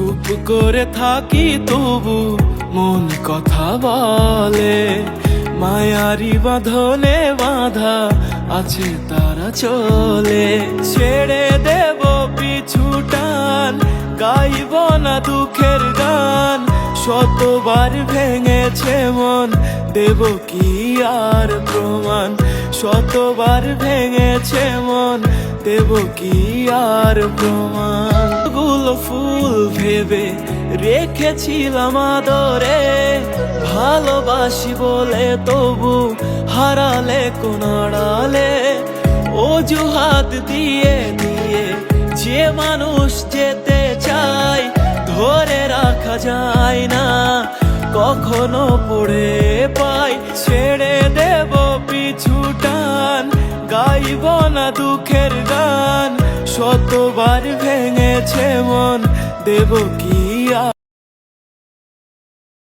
চুপ করে থাকি তবু মন কথা বলে, মায়ারি বাঁধনে বাঁধা আছে তারা চলে। ছেড়ে দেব পিছু টান, গাইব না দুঃখের গান, শতবার ভেঙেছে মন, দেব কি আর প্রমাণ। শতবার ভেঙেছে মন, দেব কি আর প্রমাণ। গুলো ফুল ভেবে রেখেছিলাম আদরে, ভালোবাসি বলে তবু হারালে কোন আড়ালে। অজুহাত দিয়ে দিয়ে যে মানুষ যেতে চায়, ধরে রাখা যায় না, কখনো পড়ে পাই। ছেড়ে দেব পিছু টান, গাইব না দুঃখের গান, শতবার ভেঙেছে মন, দেব কি আর